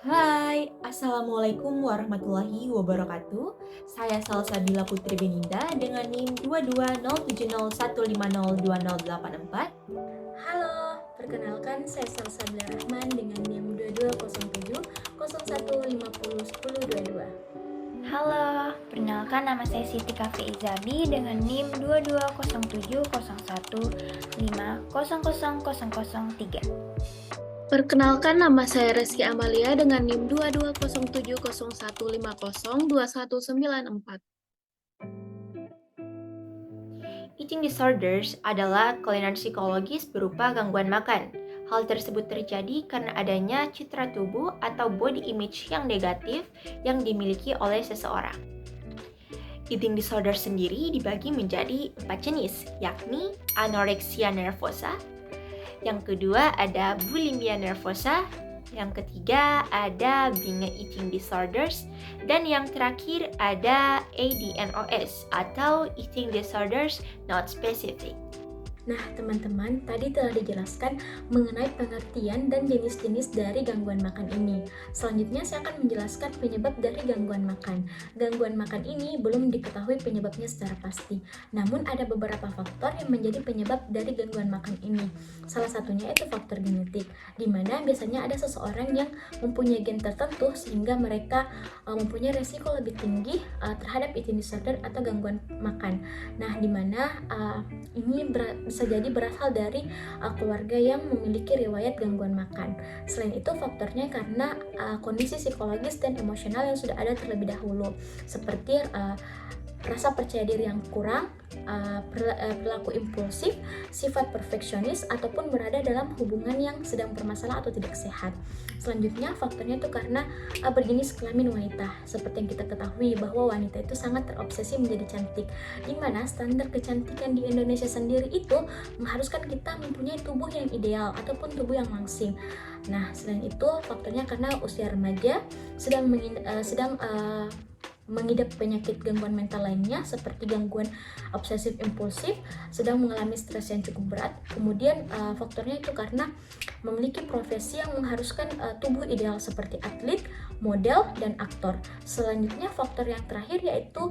Hai, Assalamualaikum warahmatullahi wabarakatuh. Saya Salsabila Putri Beninda dengan NIM 220701502084. Halo, perkenalkan saya Salsabila Rahman dengan NIM 220701501022. Halo, perkenalkan nama saya Siti Kafi Izabi dengan NIM 22070115000003. Perkenalkan nama saya Reski Amalia dengan NIM 220701502194. Eating disorders adalah kelainan psikologis berupa gangguan makan. Hal tersebut terjadi karena adanya citra tubuh atau body image yang negatif yang dimiliki oleh seseorang. Eating disorder sendiri dibagi menjadi 4 jenis, yakni anorexia nervosa, yang kedua ada bulimia nervosa, yang ketiga ada binge eating disorders, dan yang terakhir ada ADNOS atau eating disorders not specific. Nah, teman-teman, tadi telah dijelaskan mengenai pengertian dan jenis-jenis dari gangguan makan ini. Selanjutnya, saya akan menjelaskan penyebab dari gangguan makan. Gangguan makan ini belum diketahui penyebabnya secara pasti. Namun, ada beberapa faktor yang menjadi penyebab dari gangguan makan ini. Salah satunya itu faktor genetik, di mana biasanya ada seseorang yang mempunyai gen tertentu sehingga mereka mempunyai resiko lebih tinggi terhadap eating disorder atau gangguan makan. Nah, di mana ini bisa jadi berasal dari keluarga yang memiliki riwayat gangguan makan. Selain itu, faktornya karena kondisi psikologis dan emosional yang sudah ada terlebih dahulu, seperti rasa percaya diri yang kurang, perilaku impulsif, sifat perfeksionis, ataupun berada dalam hubungan yang sedang bermasalah atau tidak sehat. Selanjutnya, faktornya itu karena berjenis kelamin wanita. Seperti yang kita ketahui bahwa wanita itu sangat terobsesi menjadi cantik, di mana standar kecantikan di Indonesia sendiri itu mengharuskan kita mempunyai tubuh yang ideal ataupun tubuh yang langsing. Nah, selain itu, faktornya karena usia remaja sedang mengidap penyakit gangguan mental lainnya seperti gangguan obsesif impulsif, sedang mengalami stres yang cukup berat. Kemudian faktornya itu karena memiliki profesi yang mengharuskan tubuh ideal seperti atlet, model, dan aktor. Selanjutnya, faktor yang terakhir yaitu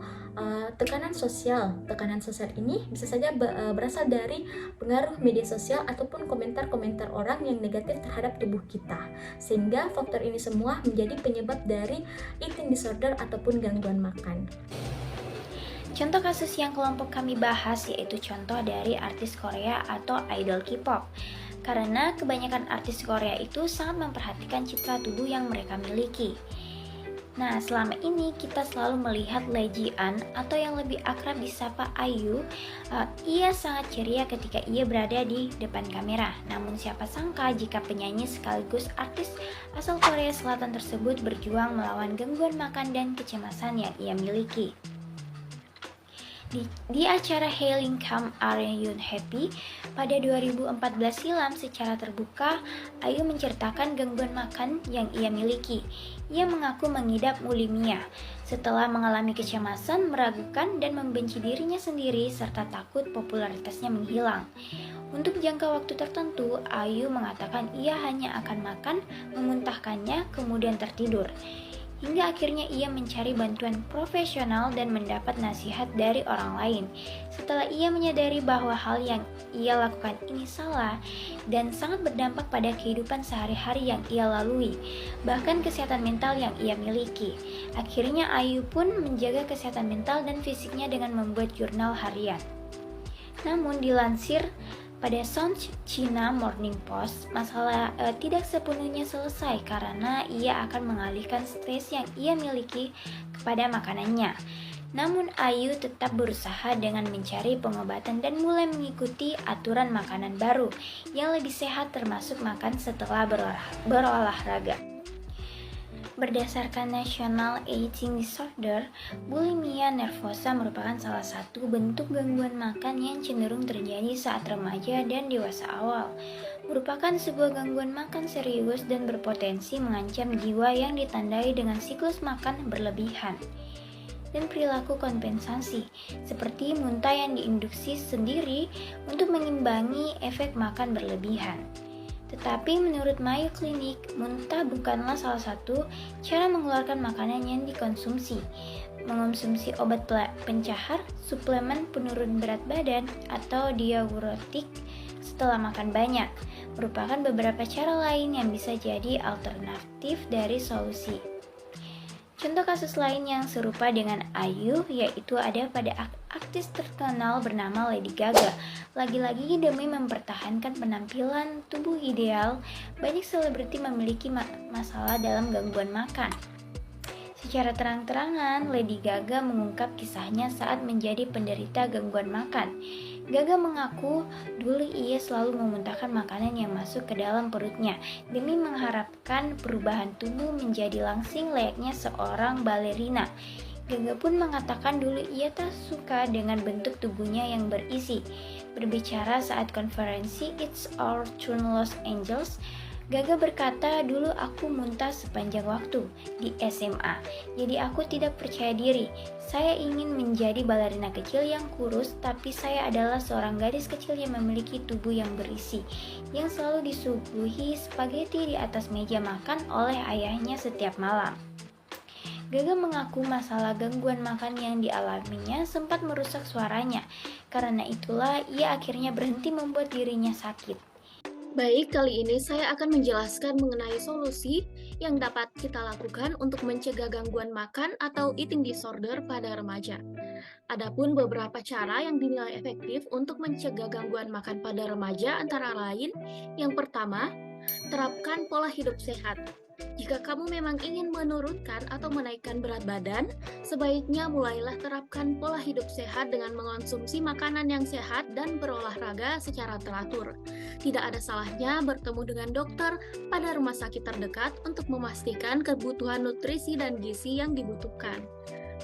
tekanan sosial. Tekanan sosial ini bisa saja berasal dari pengaruh media sosial ataupun komentar-komentar orang yang negatif terhadap tubuh kita. Sehingga faktor ini semua menjadi penyebab dari eating disorder ataupun gangguan makan. Contoh kasus yang kelompok kami bahas yaitu contoh dari artis Korea atau idol K-pop. Karena kebanyakan artis Korea itu sangat memperhatikan citra tubuh yang mereka miliki. Nah, selama ini kita selalu melihat Lee Ji-an atau yang lebih akrab disapa IU. Ia sangat ceria ketika ia berada di depan kamera. Namun siapa sangka jika penyanyi sekaligus artis asal Korea Selatan tersebut berjuang melawan gangguan makan dan kecemasan yang ia miliki. Di acara Hailing Come Are You Happy pada 2014 silam secara terbuka, Ayu menceritakan gangguan makan yang ia miliki. Ia mengaku mengidap bulimia setelah mengalami kecemasan, meragukan, dan membenci dirinya sendiri serta takut popularitasnya menghilang. Untuk jangka waktu tertentu, Ayu mengatakan ia hanya akan makan, memuntahkannya, kemudian tertidur. Hingga akhirnya ia mencari bantuan profesional dan mendapat nasihat dari orang lain. Setelah ia menyadari bahwa hal yang ia lakukan ini salah dan sangat berdampak pada kehidupan sehari-hari yang ia lalui, bahkan kesehatan mental yang ia miliki. Akhirnya Ayu pun menjaga kesehatan mental dan fisiknya dengan membuat jurnal harian. Namun dilansir pada South China Morning Post, masalah tidak sepenuhnya selesai karena ia akan mengalihkan stres yang ia miliki kepada makanannya. Namun Ayu tetap berusaha dengan mencari pengobatan dan mulai mengikuti aturan makanan baru yang lebih sehat termasuk makan setelah berolahraga. Berdasarkan National Eating Disorder, bulimia nervosa merupakan salah satu bentuk gangguan makan yang cenderung terjadi saat remaja dan dewasa awal. Merupakan sebuah gangguan makan serius dan berpotensi mengancam jiwa yang ditandai dengan siklus makan berlebihan dan perilaku kompensasi, seperti muntah yang diinduksi sendiri untuk mengimbangi efek makan berlebihan. Tetapi menurut Mayo Clinic, muntah bukanlah salah satu cara mengeluarkan makanan yang dikonsumsi. Mengonsumsi obat pencahar, suplemen penurun berat badan, atau diuretik setelah makan banyak merupakan beberapa cara lain yang bisa jadi alternatif dari solusi. Contoh kasus lain yang serupa dengan Ayu yaitu ada pada artis terkenal bernama Lady Gaga. Lagi-lagi demi mempertahankan penampilan tubuh ideal, banyak selebriti memiliki masalah dalam gangguan makan. Secara terang-terangan, Lady Gaga mengungkap kisahnya saat menjadi penderita gangguan makan. Gaga mengaku dulu ia selalu memuntahkan makanan yang masuk ke dalam perutnya demi mengharapkan perubahan tubuh menjadi langsing layaknya seorang balerina. Gaga pun mengatakan dulu ia tak suka dengan bentuk tubuhnya yang berisi. Berbicara saat konferensi It's Our Turn Los Angeles, Gaga berkata, dulu aku muntah sepanjang waktu di SMA, jadi aku tidak percaya diri. Saya ingin menjadi balerina kecil yang kurus, tapi saya adalah seorang gadis kecil yang memiliki tubuh yang berisi, yang selalu disuguhi spaghetti di atas meja makan oleh ayahnya setiap malam. Gaga mengaku masalah gangguan makan yang dialaminya sempat merusak suaranya, karena itulah ia akhirnya berhenti membuat dirinya sakit. Baik, kali ini saya akan menjelaskan mengenai solusi yang dapat kita lakukan untuk mencegah gangguan makan atau eating disorder pada remaja. Adapun beberapa cara yang dinilai efektif untuk mencegah gangguan makan pada remaja antara lain, yang pertama, terapkan pola hidup sehat. Jika kamu memang ingin menurunkan atau menaikkan berat badan, sebaiknya mulailah terapkan pola hidup sehat dengan mengonsumsi makanan yang sehat dan berolahraga secara teratur. Tidak ada salahnya bertemu dengan dokter pada rumah sakit terdekat untuk memastikan kebutuhan nutrisi dan gizi yang dibutuhkan.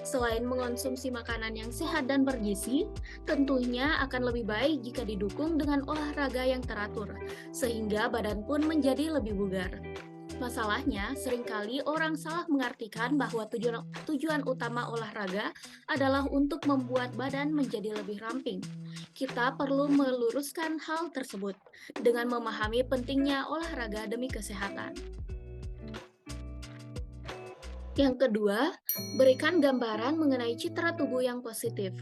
Selain mengonsumsi makanan yang sehat dan bergizi, tentunya akan lebih baik jika didukung dengan olahraga yang teratur, sehingga badan pun menjadi lebih bugar. Masalahnya, seringkali orang salah mengartikan bahwa tujuan utama olahraga adalah untuk membuat badan menjadi lebih ramping. Kita perlu meluruskan hal tersebut dengan memahami pentingnya olahraga demi kesehatan. Yang kedua, berikan gambaran mengenai citra tubuh yang positif.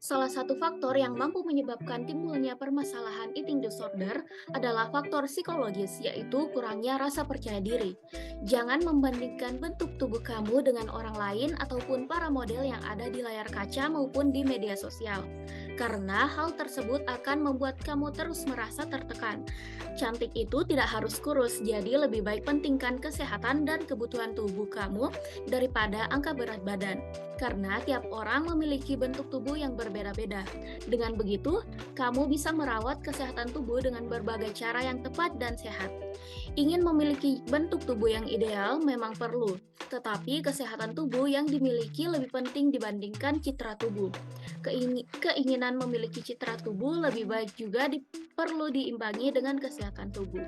Salah satu faktor yang mampu menyebabkan timbulnya permasalahan eating disorder adalah faktor psikologis, yaitu kurangnya rasa percaya diri. Jangan membandingkan bentuk tubuh kamu dengan orang lain ataupun para model yang ada di layar kaca maupun di media sosial, karena hal tersebut akan membuat kamu terus merasa tertekan. Cantik itu tidak harus kurus, jadi lebih baik pentingkan kesehatan dan kebutuhan tubuh kamu daripada angka berat badan, karena tiap orang memiliki bentuk tubuh yang berbeda-beda. Dengan begitu, kamu bisa merawat kesehatan tubuh dengan berbagai cara yang tepat dan sehat. Ingin memiliki bentuk tubuh yang ideal memang perlu, tetapi kesehatan tubuh yang dimiliki lebih penting dibandingkan citra tubuh. Keinginan memiliki citra tubuh lebih baik juga perlu diimbangi dengan kesehatan tubuh.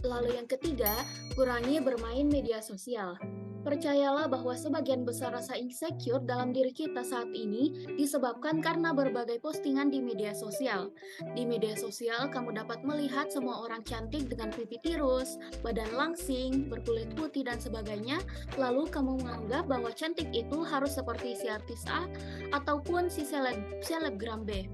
Lalu yang ketiga, kurangi bermain media sosial. Percayalah bahwa sebagian besar rasa insecure dalam diri kita saat ini disebabkan karena berbagai postingan di media sosial. Di media sosial, kamu dapat melihat semua orang cantik dengan pipi tirus, badan langsing, berkulit putih, dan sebagainya. Lalu kamu menganggap bahwa cantik itu harus seperti si artis A ataupun si selebgram B.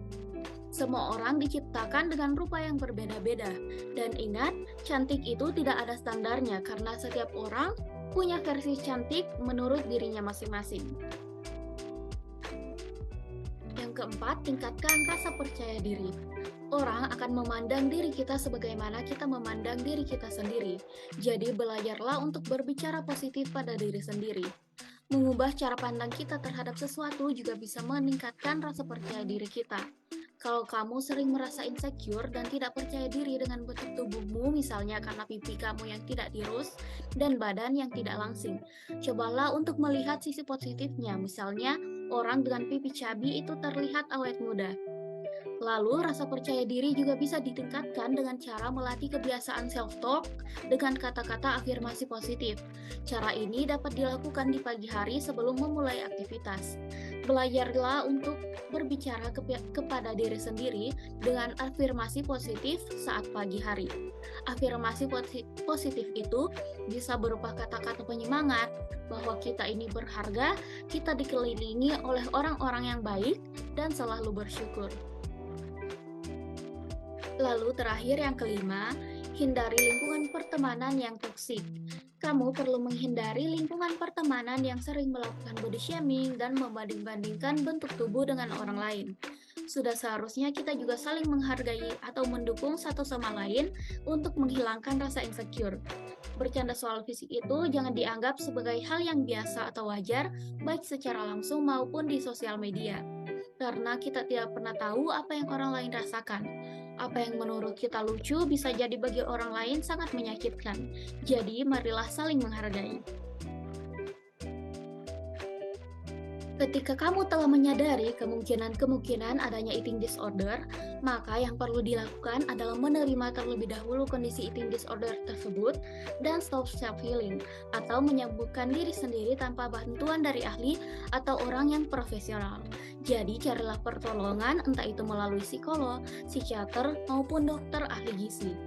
Semua orang diciptakan dengan rupa yang berbeda-beda. Dan ingat, cantik itu tidak ada standarnya karena setiap orang punya versi cantik menurut dirinya masing-masing. Yang keempat, tingkatkan rasa percaya diri. Orang akan memandang diri kita sebagaimana kita memandang diri kita sendiri. Jadi belajarlah untuk berbicara positif pada diri sendiri. Mengubah cara pandang kita terhadap sesuatu juga bisa meningkatkan rasa percaya diri kita. Kalau kamu sering merasa insecure dan tidak percaya diri dengan bentuk tubuhmu, misalnya karena pipi kamu yang tidak tirus dan badan yang tidak langsing, cobalah untuk melihat sisi positifnya, misalnya orang dengan pipi cabi itu terlihat awet muda. Lalu, rasa percaya diri juga bisa ditingkatkan dengan cara melatih kebiasaan self-talk dengan kata-kata afirmasi positif. Cara ini dapat dilakukan di pagi hari sebelum memulai aktivitas. Belajarlah untuk berbicara kepada diri sendiri dengan afirmasi positif saat pagi hari. Afirmasi positif itu bisa berupa kata-kata penyemangat bahwa kita ini berharga, kita dikelilingi oleh orang-orang yang baik, dan selalu bersyukur. Lalu terakhir yang kelima, hindari lingkungan pertemanan yang toksik. Kamu perlu menghindari lingkungan pertemanan yang sering melakukan body shaming dan membanding-bandingkan bentuk tubuh dengan orang lain. Sudah seharusnya kita juga saling menghargai atau mendukung satu sama lain untuk menghilangkan rasa insecure. Bercanda soal fisik itu jangan dianggap sebagai hal yang biasa atau wajar, baik secara langsung maupun di sosial media. Karena kita tidak pernah tahu apa yang orang lain rasakan. Apa yang menurut kita lucu bisa jadi bagi orang lain sangat menyakitkan. Jadi, marilah saling menghargai. Ketika kamu telah menyadari kemungkinan adanya eating disorder, maka yang perlu dilakukan adalah menerima terlebih dahulu kondisi eating disorder tersebut dan stop self-healing, atau menyembuhkan diri sendiri tanpa bantuan dari ahli atau orang yang profesional. Jadi, carilah pertolongan entah itu melalui psikolog, psikiater, maupun dokter ahli gizi.